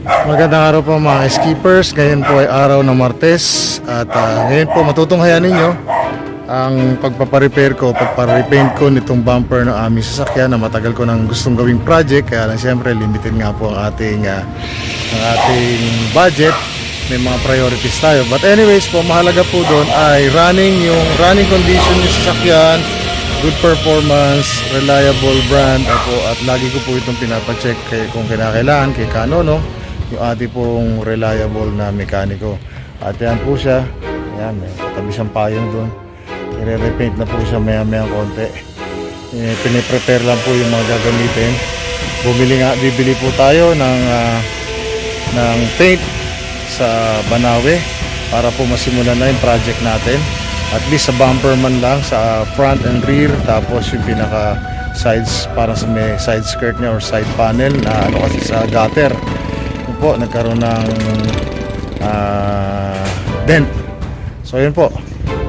Magandang araw po mga skippers. Ngayon po ay araw ng Martes at ngayon po matutunghayan ninyo ang pagpaparepair ko, pagparepaint ko nitong bumper ng aming sasakyan na matagal ko nang gustong gawing project. Kaya lang siyempre limited nga po ang ating budget. May mga priorities tayo. But anyways po, mahalaga po doon ay yung running condition ng sasakyan, good performance, reliable brand at lagi ko po itong pinapacheck kung kinakailangan kay Kanono, yung ating pong reliable na mekaniko. At yan po siya, yan, may katabi siyang payong doon, i-repaint na po siya maya konti. Piniprepare lang po yung mga gagamitin. Bibili po tayo ng paint sa Banawe para po masimulan na yung project natin. At least sa bumper man lang, sa front and rear, tapos yung pinaka sides, para sa may side skirt niya or side panel na ano kasi sa gutter po nagkaroon ng dent. So yun po,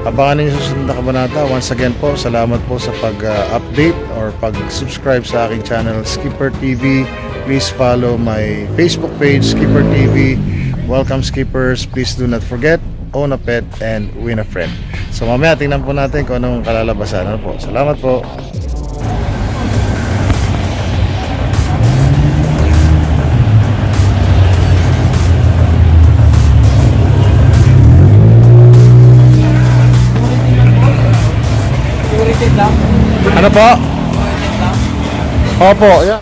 abangan niyo susunod na kabanata. Once again po, salamat po sa pag-update or pag-subscribe sa aking channel Skipper TV. Please follow my Facebook page Skipper TV. Welcome skippers, please do not forget, own a pet and win a friend. So mamaya tingnan po natin kung anong kalalabasan. Ano po? Salamat po. Ano po? Opo, yan.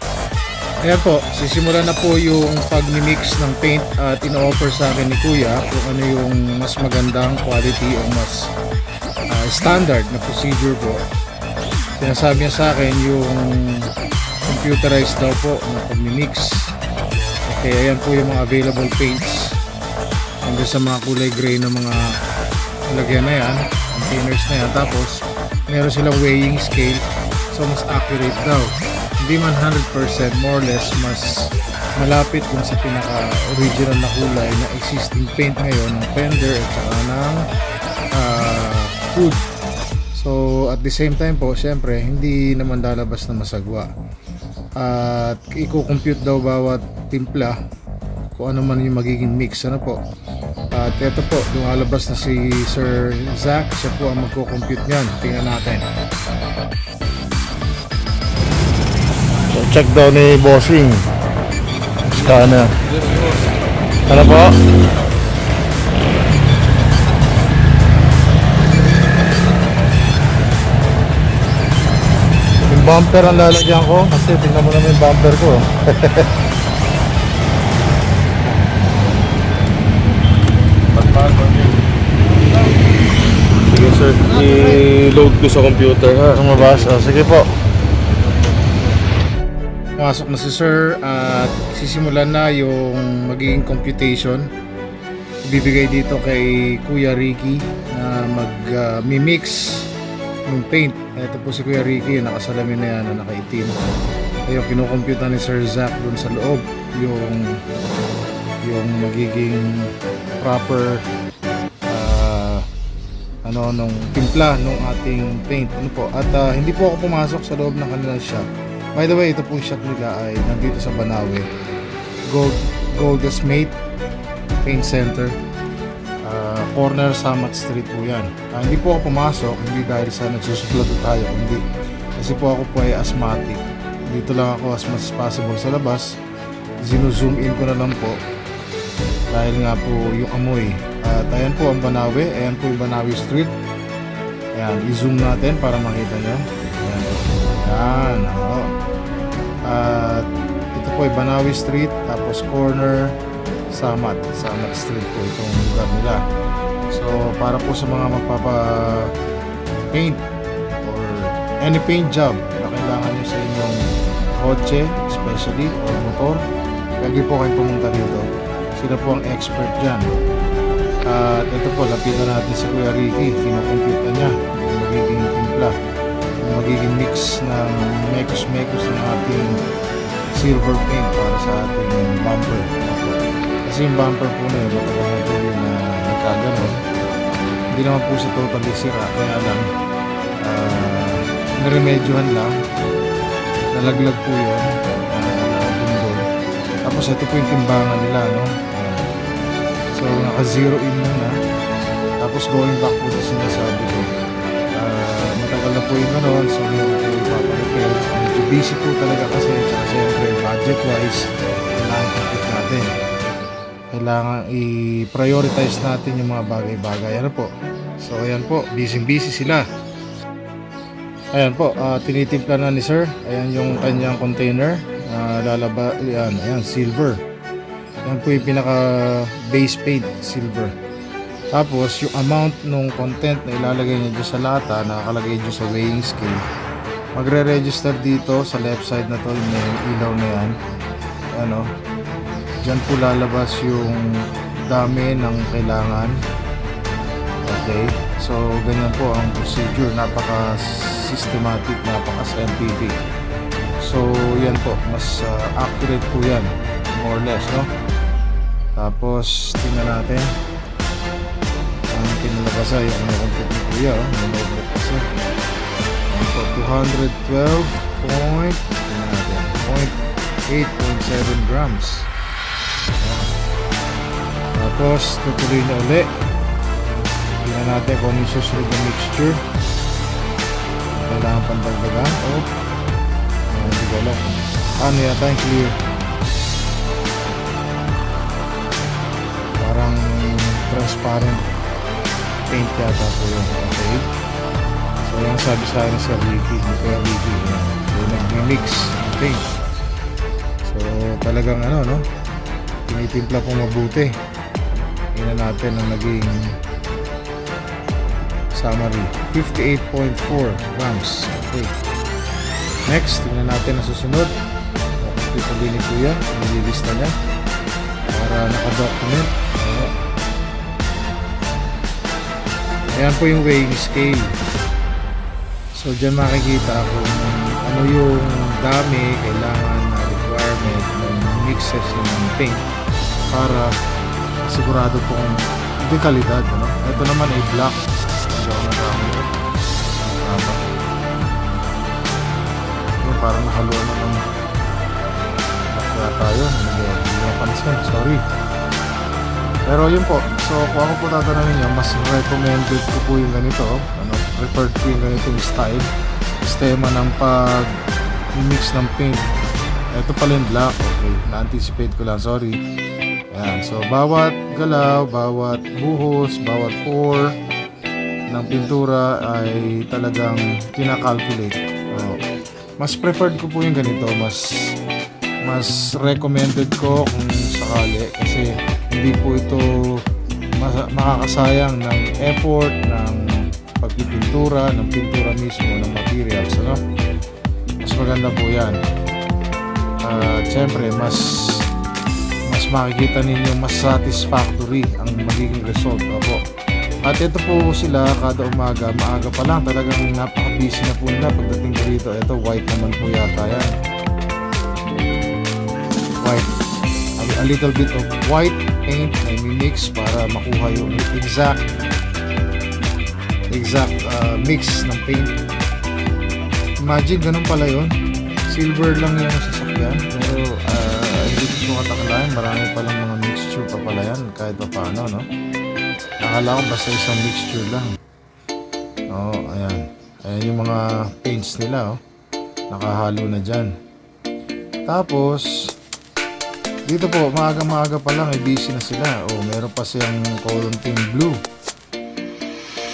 Ayan po, sisimulan na po yung pag-mix ng paint at ino-offer sa akin ni Kuya kung ano yung mas magandang quality o mas standard na procedure po. Sinasabi niya sa akin yung computerized daw po na pag-mix. Okay, ayan po yung mga available paints. Hanggang sa mga kulay gray na mga lagyan na yan, containers na yan. Tapos, meron silang weighing scale, so mas accurate daw. Hindi man 100%, more or less mas malapit dun sa pinaka original na kulay na existing paint ngayon ng fender at saka ng hood. So at the same time po, syempre hindi naman lalabas na masagwa. At i-compute daw bawat timpla kung ano man yung magiging mix. Ano po? At ito po, lumalabas na si Sir Zach. Siya po ang magko-compute niyan. Tingnan natin. So, check daw ni Bossing. Scanner. Ano po? Yung bumper ang lalagyan ko. Kasi tingnan mo naman yung bumper ko. Sige sir, i-load ko sa computer ha. Lumabas? Oh, sige po. Pumasok na si Sir at sisimulan na yung magiging computation. Ibibigay dito kay Kuya Ricky na mag-mix yung paint. Ito po si Kuya Ricky, nakasalamin na yan na nakaitim. Yung kinukompute ni Sir Zach dun sa loob yung magiging proper nung timpla nung ating paint. Ano po? At hindi po ako pumasok sa loob ng kanilang shop. By the way, ito po shop nila ay nandito sa Banawe, Goldest Mate Paint Center, corner Samat Street po yan. Hindi po ako pumasok, hindi dahil sa nagsusuplado tayo, hindi kasi po ako po ay asthmatic. Dito lang ako as much as possible sa labas. Zoom in ko na lang po dahil nga po yung amoy. At ayan po ang Banawe, ayan po yung Banawe Street. Ayan, i-zoom natin para makita nyo. Ayan, ayan, ako. At ito po ay Banawe Street, tapos corner Samat Street po itong lugar nila. So para po sa mga magpapa-paint or any paint job na kailangan nyo sa inyong kotse, especially, or motor, pwede po kayong pumunta dito. Sila po ang expert dyan. At ito po, lapitan natin si Kuya Ricky. Kinukompute niya yung magiging timpla, yung magiging mix ng mekos ng ating silver paint para sa ating bumper. Kasi yung bumper po na yun, matagal na po yun na nagkaganon. Hindi naman po siya totally sira, kaya lang naremedyohan lang, nalaglag po yun, bundol. Tapos Tapos ito po yung timbangan nila, no? Ayan. So naka 0 in muna. Tapos going back po sa sinasabi ko, matagal na po yung ganon, so hindi po yung paparepair. Medyo busy po talaga kasi, tsaka siyempre budget wise, kailangan kapit natin. Kailangan i-prioritize natin yung mga bagay-bagay. Ano po? So ayan po, busy sila. Ayan po, tinitimpla na ni sir. Ayan yung kanyang container. Ayan, silver. Ayan po yung pinaka base paint, silver. Tapos yung amount ng content na ilalagay niya dyan sa lata, nakakalagay dyan sa weighing scale. Magre-register dito sa left side na to, yung ilaw na yan. Ano, dyan po lalabas yung dami ng kailangan. Okay, so ganyan po ang procedure, napaka-systematic, napaka-scientific. So yan po, mas accurate po yan, more or less, no? Tapos tingnan natin ang kinalabasan, yung complete ni Kuya, may notebook kasi. Yan po, 212 tingnan natin, 8.7 grams. Yan. Tapos tutuloy na uli. Tingnan natin kung ano yung susunod na mixture. Kailangan pandagdagan. Hindi ko alam. Ano yata yung clear? Parang transparent paint yata po yun. Okay. So yung sabi sa akin sa Ricky, kaya Ricky, so nag-mix paint. So talagang ano, no? Tinitimpla po mabuti. Tingnan natin ang naging summary, 58.4 grams. Okay. Next, tingnan natin ang susunod. Complete ulit ni Kuya, nililista niya para naka-document. Ayan po yung weighing scale. So dyan makikita kung ano yung dami kailangan na requirement ng mixes ng paint para sigurado pong dekalidad, ano? Ito naman ay black. Parang nakaluan na ng bakla tayo, hindi napansin, sorry. Pero yun po, so kung ako po tatanungin nyo, mas recommended ko po yung ganito, ano, preferred ko yung ganitong style, sistema ng pag-mix ng paint. Ito pala yung black, okay, na-anticipate ko lang, sorry. Ayan, so bawat galaw, bawat buhos, bawat pour ng pintura ay talagang kinakalculate. Mas preferred ko po yung ganito, mas recommended ko kung sakali, kasi hindi po ito makakasayang ng effort ng pagpipintura, ng pintura mismo, ng materials, ano? Mas maganda po yan. Siyempre mas makikita ninyo mas satisfactory ang magiging result. Opo. At ito po sila kada umaga, maaga pa lang, talagang napaka-busy na po nila pagdating dito. Ito white naman po yata yan. White. A little bit of white paint na i-mix para makuha yung exact mix ng paint. Imagine, ganun pala yun. Silver lang yung sasakyan. Pero hindi ko katakalain, marami palang mga mixture pa pala yan kahit pa paano, no? Nakala ko basta isang mixture lang. Ayan. Ayan yung mga paints nila, nakahalo na dyan. Tapos dito po, maaga pa lang, busy na sila. Meron pa siyang konting blue.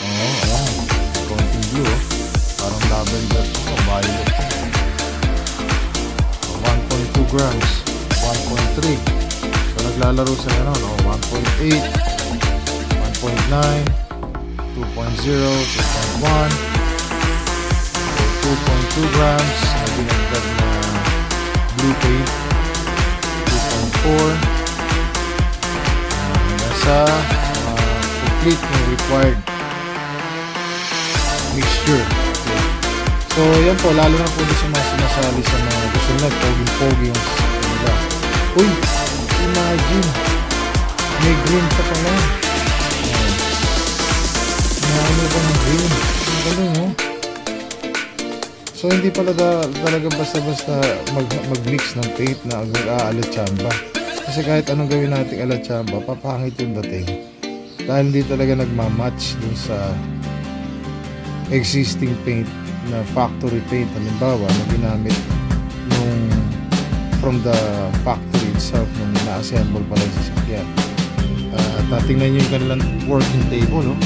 Ayan. Konting blue, parang lavender. Violet. 1.2 grams. 1.3. So naglalaro sa 1.8. 1.9, 2.0, 2.1, 2.2 grams na binagdag na blue paint, 2.4, hanggang sa complete yung required mixture. Okay. So yan po, lalo na po sa mga sinasali sa mga gusto na poging-pogi yung nila. Uy, imagine, may green pa pala. Ano ba ng green? Ang galing, oh. So hindi pala talaga basta-basta mag-mix ng paint na mag-aalit tsamba. Kasi kahit anong gawin natin alatsamba, papangit yung dating. Dahil hindi talaga nagmamatch dun sa existing paint na factory paint. Halimbawa, na ginamit nung from the factory itself nung na-assemble pala yung sasakyan. Tingnan nyo yung kanilang working table, no?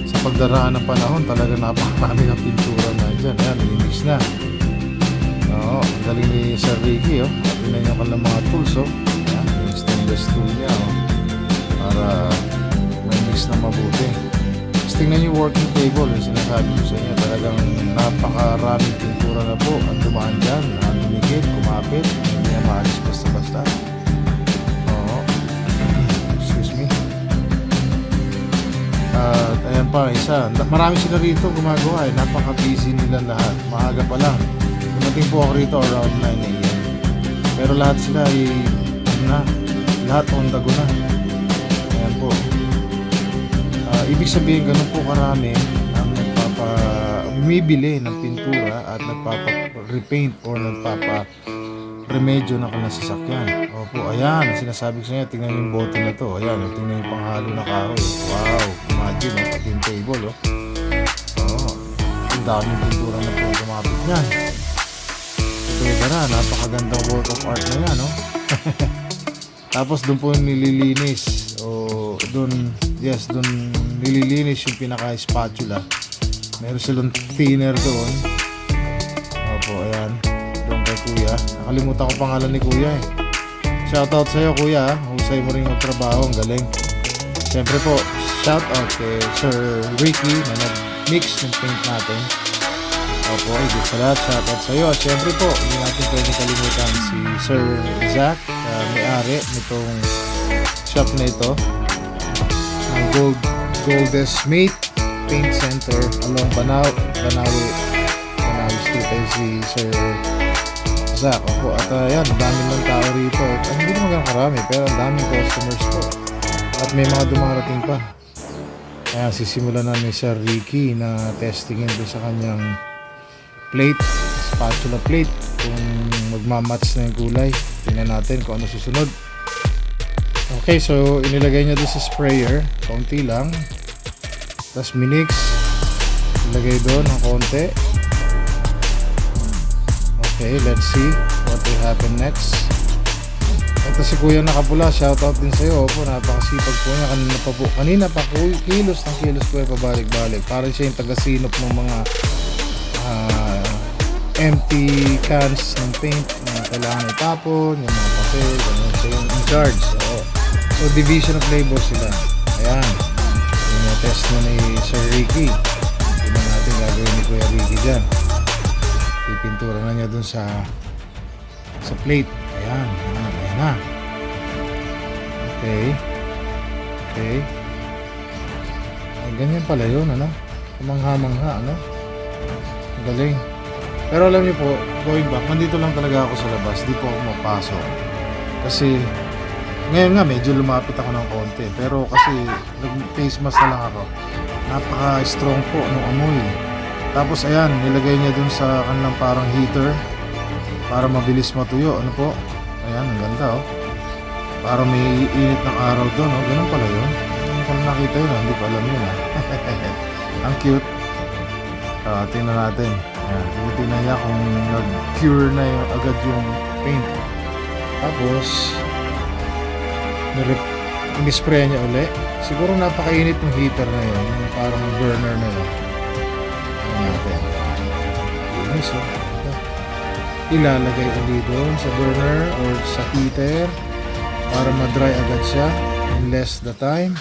Sa pagdaraan ng panahon, talaga napakarami ng pintura na dyan. Ayan, nilinis na. Oo, ang galing ni Sir Ricky, oh. Tingnan nyo kanilang mga tools, oh. Ayan, yung stainless tool niya, oh. Para may mix na mabuti. Tapos tingnan nyo yung working table, yung sinasabi ko sa inyo. Talagang napakaraming pintura na po ang dumaan dyan. Dumikit, kumapit, hindi na maalis basta-basta. Oo. Excuse me. At ayan pa, isa. Marami sila rito gumagawa eh. Napaka-busy nila lahat. Maaga pa lang. Dumating po ako rito around 9 a.m. Pero lahat sila ay lahat on the go na. Ayan po. Ibig sabihin ganun po karami ang bumibili ng pintura at nagpapa-repaint or nagpapa-remedyo ng kanilang sasakyan. Opo, ayan, ang sinasabi ko sa inyo, tingnan yung bote na to. Ayan, tingnan yung panghalo na kahoy. Wow, imagine, pati yung table, oh. Oo, ang daming pintura na po gumapit niyan. Pwede na, napakagandang work of art na yan, no? Tapos doon po nililinis doon nililinis yung pinaka-spatula. Meron silang thinner doon. Opo, ayan. Doon kay Kuya. Nakalimutan ko pangalan ni Kuya eh. Shoutout sa'yo Kuya. Husay mo rin yung trabaho. Ang galing. Siyempre po, shoutout kay Sir Ricky na nag-mix ng paint natin. Opo, higit sa lahat, shoutout sa'yo. At siyempre po, hindi natin pwede kalimutan si Sir Zach, may-ari nitong shop na ito ng Goldest Mate Paint Center along Banawi Street ay si Sir Zach. Opo, at yan, dami ng tao rito. Hindi naman ganun karami, pero ang daming customers po. At may mga dumarating pa. Kaya sisimulan na ni Sir Ricky na testingin doon sa kanyang plate, spatula plate, kung magmamatch na yung kulay. Tingnan natin kung ano susunod. Okay, so inilagay niya doon sa sprayer, kaunti lang. Tapos minix, ilagay doon ng konti. Okay, let's see what will happen next. Ito si Kuya nakapula, shoutout din sa'yo. Opo, napakasipag po niya. Kanina pa po, kilos ng kilos po pabalik-balik. Parang siya yung tagasinop ng mga empty cans ng paint na kailangan itapon, yung mga papel, ganun. So yung in charge. So division of labor sila. Ayan, yung test na ni Sir Ricky. Tignan natin gagawin ni Kuya Ricky dyan. Pipintura na niya dun sa plate. Ayan na. Okay. Ganyan pala yun, ano? Kamangha-mangha, ano? Galing. Pero alam niyo po, going back, nandito lang talaga ako sa labas. Di po ako mapasok. Kasi, ngayon nga, medyo lumapit ako ng konti. Pero kasi, nag-face mask na lang ako. Napaka-strong po ng amoy. Tapos, ayan, nilagay niya dun sa kanilang parang heater para mabilis matuyo. Ano po? Ayan, ang ganda, oh. Para may init ng araw doon, oh. Ganun pala yun. Kung nakita yun, hindi ko alam yun, ah. Ang cute. Tingnan natin. Ayan, tinitingnan niya kung nag-cure na yung, agad yung paint. Tapos, in-spray niya uli. Siguro napakainit yung heater na yun. Yung parang burner na yun. Ayan natin. Inis, oh. Ilalagay uli doon sa burner or sa heater para ma-dry agad siya in less the time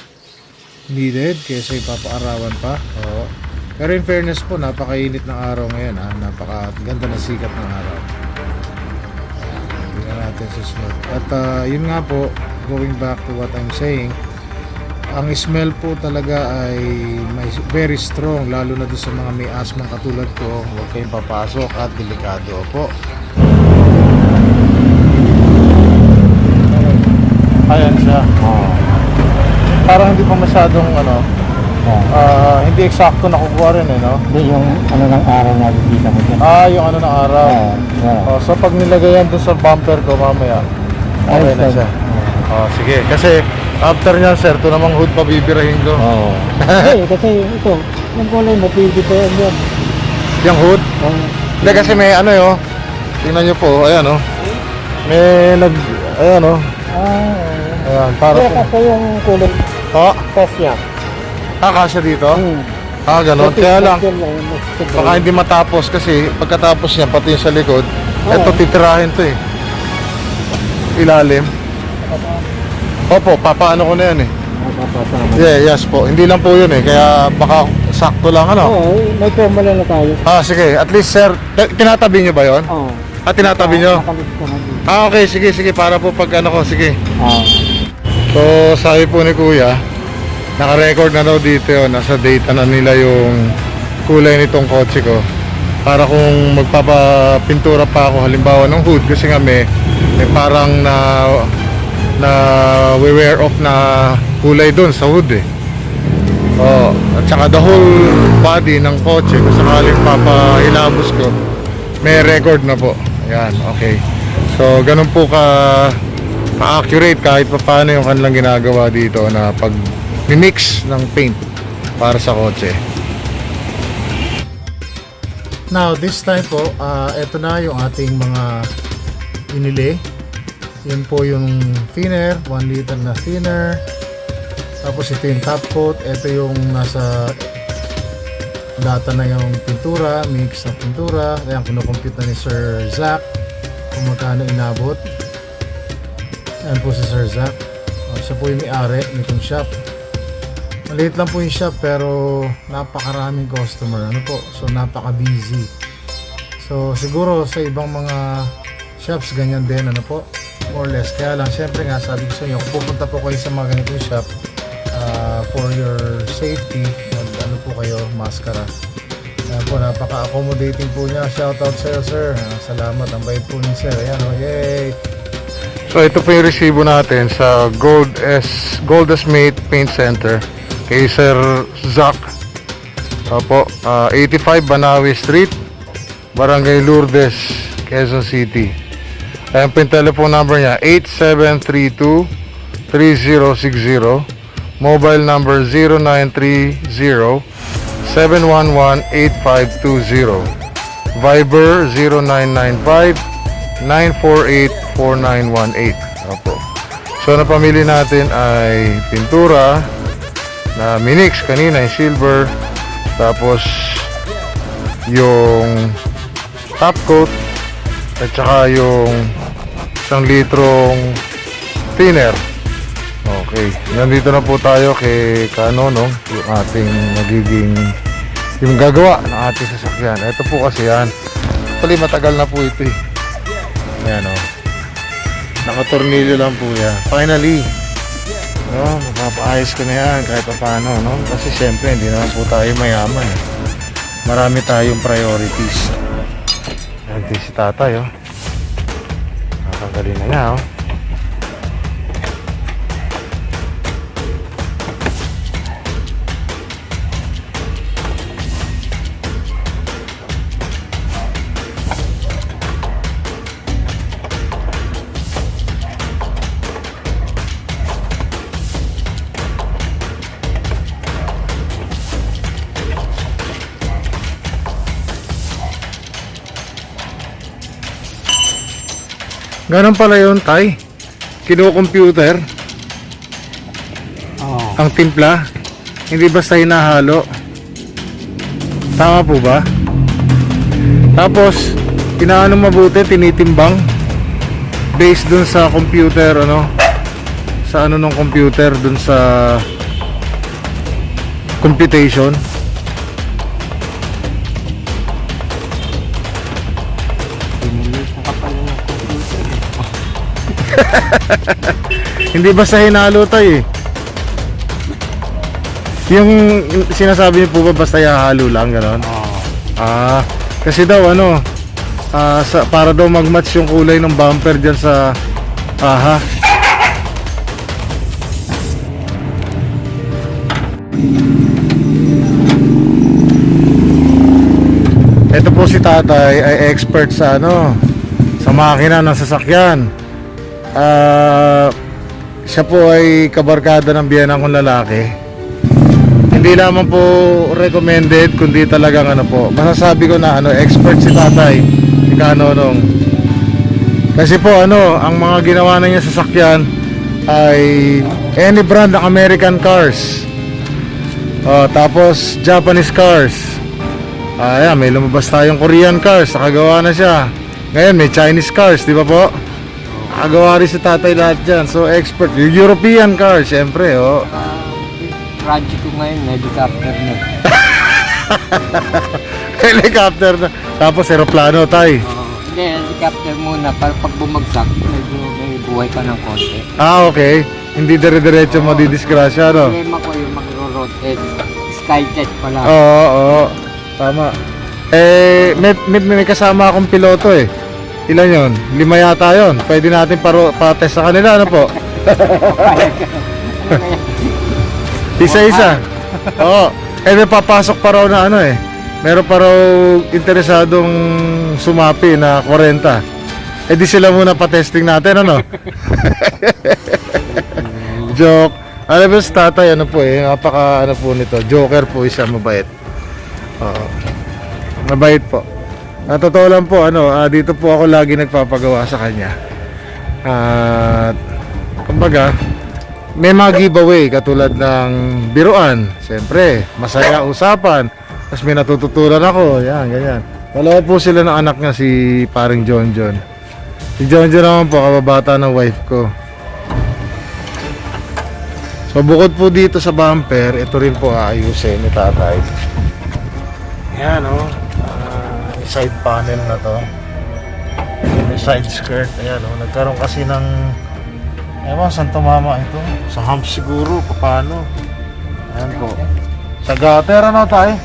needed kaysa ipapaarawan pa. Oo. Pero in fairness po, napakainit ng araw ngayon, ha? Napakaganda na sikat ng araw. Tingnan natin susunod. At yun nga po, going back to what I'm saying, ang smell po talaga ay very strong, lalo na doon sa mga may asthma katulad ko. Huwag kayong papasok at delikado po. Ayan siya. Parang hindi pa masyadong hindi eksakto nakukuha rin, no? Hindi, yung ng araw na nakikita mo dyan. Yung ng araw. So pag nilagay yan doon sa bumper ko mamaya, okay na siya. Oh, sige. Kasi after niyan, sir, ito namang hood pa bibirahin ko. Oo. Kasi ito, yung kulay mapili pa yan. Yung hood? Oo. Hindi, kasi may ano yun. Tingnan nyo po, ayan oh. May ayan oh. Ayan, para Kaya po. kasi yung kulay Oh, test niya. kasya dito? Ganun. Kaya lang, baka hindi matapos kasi pagkatapos niya, pati yung sa likod, eto titirahin to eh. Ilalim. Opo, papaano ko na yan eh. Yes po. Hindi lang po yun eh. Kaya baka sakto lang ano. Oo, may formula na tayo. Sige. At least sir, tinatabi nyo ba yon? Oo. Tinatabi nyo? Nakalit ka na din. Okay. Sige. Para po pag ano ko. Sige. Oo. So, sabi po ni Kuya, naka-record na daw dito yun. Nasa data na nila yung kulay nitong kotse ko. Para kung magpapapintura pa ako halimbawa ng hood. Kasi nga may parang na wear off na kulay doon sa hood eh. At saka the whole body ng kotse kung sakaling papahilabos ko, may record na po. Ayan, okay. So ganun po ka-accurate kahit pa paano yung kanilang ginagawa dito na pag-mix ng paint para sa kotse. Now this time po, eto na yung ating mga inili. Yan po yung thinner, 1 liter na thinner. Tapos ito yung top coat, ito yung nasa data na yung pintura, mix na pintura. Ayan, kinukompute na ni Sir Zach kung magkano inabot. Ayan po si Sir Zach. Siya po yung may-ari nitong shop. Maliit lang po yung shop pero napakaraming customer. Ano po? So napaka-busy. So siguro sa ibang mga shops ganyan din, ano po? More or less. Kaya lang, syempre nga, sabi ko sa inyo, kung pupunta po kayo sa mga ganitong shop, for your safety, ano po kayo, maskara. Ayan po, napaka-accommodating po niya. Shoutout sa'yo, sir. Salamat, ang bait po ni sir. Ayan, yay! So, ito po yung resibo natin sa Gold Mate Paint Center kay Sir Zach. Opo, 85 Banawi Street, Barangay Lourdes, Quezon City. Ayan po yung telephone number niya, 8732-3060. Mobile number 0930-711-8520. Viber 0995-948-4918. Opo. So, napamili natin ay pintura na minix kanina, yung silver. Tapos, yung top coat at saka yung 1 litrong thinner. Okay, nandito na po tayo kay Kano, yung ating magiging yung gagawa ng ating sasakyan. Ito po kasi yan, actually matagal na po ito eh. Yan nakatornilyo lang po yan. Finally, mapapaayos ko na yan kahit pa paano, no? Kasi syempre hindi naman po tayo mayaman eh. Marami tayong priorities. Yan si tatay, nakagaling na niya, Ganun pala yun, tay. Kino-computer Oo. ang timpla. Hindi basta hinahalo. Tama po ba? Tapos, inaano mabuti, tinitimbang. Based dun sa computer, sa ano ng computer, dun sa computation. Hindi basta hinalo tayo eh. Yung sinasabi niyo po ba basta ihahalo lang gano'n? Kasi daw para daw mag-match yung kulay ng bumper dyan sa Ito po si tatay ay expert sa sa makina ng sasakyan. Siya po ay kabarkada ng biyenan kong lalaki. Hindi lamang po recommended, kundi talagang ano po, masasabi ko na ano, expert si tatay, si Kanonong. Kasi po ano, ang mga ginawa na niya sa sasakyan ay any brand ng American cars. Tapos Japanese cars. Ayan, may lumabas tayong Korean cars, nakagawa na siya. Ngayon may Chinese cars, di ba po? Nakagawa rin si tatay lahat dyan. So expert, yung European cars, syempre Project ko ngayon, helicopter na. helicopter na. Tapos aeroplano tay. Hindi, helicopter muna para pag bumagsak, medyo may buhay ka ng konti. Okay. Hindi dire-diretso madidisgrasya, no? Problema ko yung magro-rotate. Skyjet pala. Oo. Tama. May kasama akong piloto eh. Ilan yun? 5 yata yun. Pwede natin pa-test sa kanila, ano po? Isa-isa. Oo. May papasok pa raw na ano eh. Meron pa raw interesadong sumapi na 40. Di sila muna pa-testing natin, ano? Joke. Alam mo sa tatay, ano po eh, napaka ano po nito, joker po siya, mabait. Mabait po. Totoo lang po, ano, dito po ako lagi nagpapagawa sa kanya. At kumbaga, may mga giveaway katulad ng biruan. Siyempre, masaya usapan. Tapos may natututunan ako, yan, ganyan. Dalawa po sila ng anak niya, si paring John John. Si John John naman po, kababata ng wife ko. So bukod po dito sa bumper, ito rin po aayusin ni tatay. Yan side panel na to. May side skirt, ayan nagkaroon kasi ng ewan saan tumama ito. Sa hump siguro, paano. Ayan po. Sa gutter ano tayo?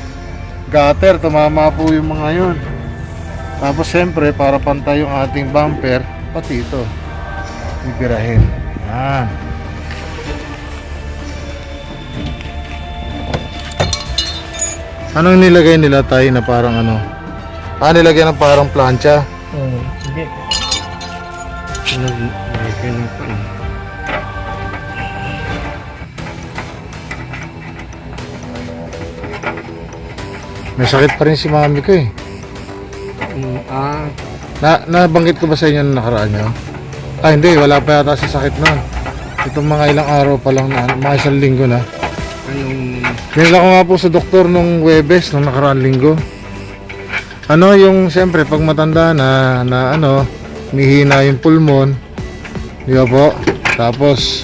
Gutter, tumama po yung mga yun. Tapos siyempre, para pantay yung ating bumper, pati ito bibirahin. Yan. Anong nilagay nila tayo na parang ano? Nilagay ng parang plancha? Hindi. Nilagay ng pa. May sakit pa rin si mami ko eh. Nabanggit ko ba sa inyo na nakaraan nyo? Hindi, wala pa yata si sakit nun. Itong mga ilang araw pa lang na, mga isang linggo na. Dinala ko nga po sa doktor nung Webes, nung nakaraan linggo. Yung siyempre pag matanda na ano, mihina yung pulmon. Di ba po? Tapos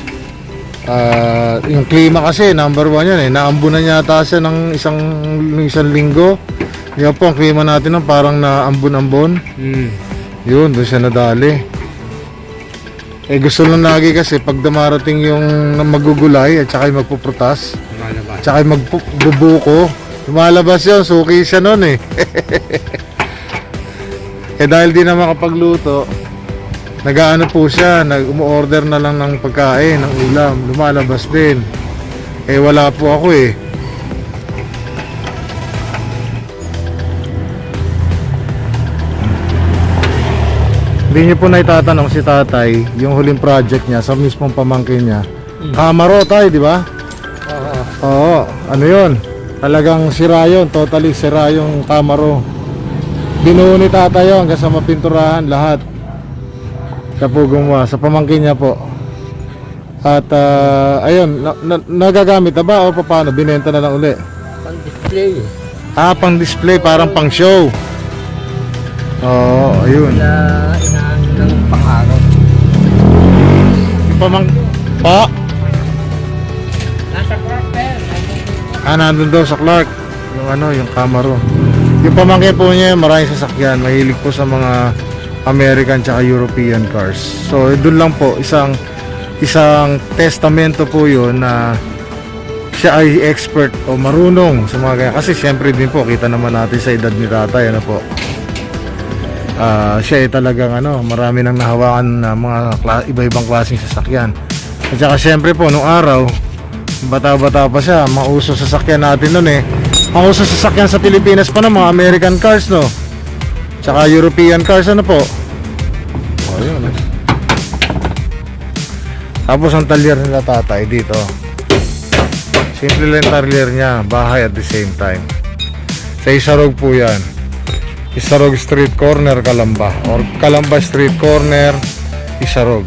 yung klima kasi number 1 yan eh. Naambunan yata siya ng isang linggo. Di ba po, ang klima natin ng parang naambun-ambon. Yun, doon siya nadali. Gusto lang lagi kasi pag dumarating yung magugulay at saka yung magpuprutas, tsaka yung magbubuko, lumalabas yun, suki siya nun eh. Dahil di na makapagluto, nag-aano po siya, nag-umu-order na lang ng pagkain, ng ulam, lumalabas din. Wala po ako eh. Hindi niyo po na itatanong si tatay, yung huling project niya sa mismong pamangkin niya. Camaro tayo, di ba? Oo, ano yun? Talagang sira yun, totally sira yung Camaro. Binuo ni tatay yun hanggang sa mapinturahan lahat. Siya po gumawa, sa pamangkin niya po. At ayun, nagagamit na ba o paano? Binenta na lang uli? Pang display. Pang display, parang pang show. Oo, ayun. Inaano ng pang-araw. Yung pa? Nasa quarter. Nandun daw sa Clark. Yung Camaro. Yung pamangkin po niya, maraming sasakyan. Mahilig po sa mga American tsaka European cars. So, doon lang po, isang testamento po yun na siya ay expert o marunong sa mga ganyan. Kasi syempre din po, kita naman natin sa edad ni tatay, ano po. Siya ay talagang marami nang nahawakan na mga iba-ibang klaseng sasakyan. At saka syempre po, nung araw, bata-bata pa siya, mauso sasakyan natin nun eh. Mauso sasakyan sa Pilipinas pa na mga American cars, no? Tsaka European cars, ano po? Yun. Tapos ang talyer nila tatay dito. Simple lang yung talyer niya, bahay at the same time. Sa Isarog po yan. Isarog Street Corner, Calamba. Or Calamba Street Corner, Isarog.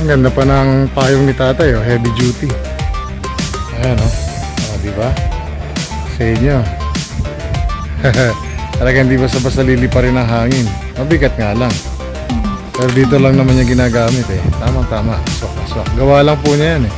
Ang ganda pa ng payong ni tatay, oh, heavy duty. Ayan, oh. Oh, di ba? Sa inyo. Talagang hindi basta-basta lilipa rin ang hangin. Mabigat nga lang. Pero dito lang naman niya ginagamit eh. Tama-tama. Swak. Gawa lang po niya yan eh.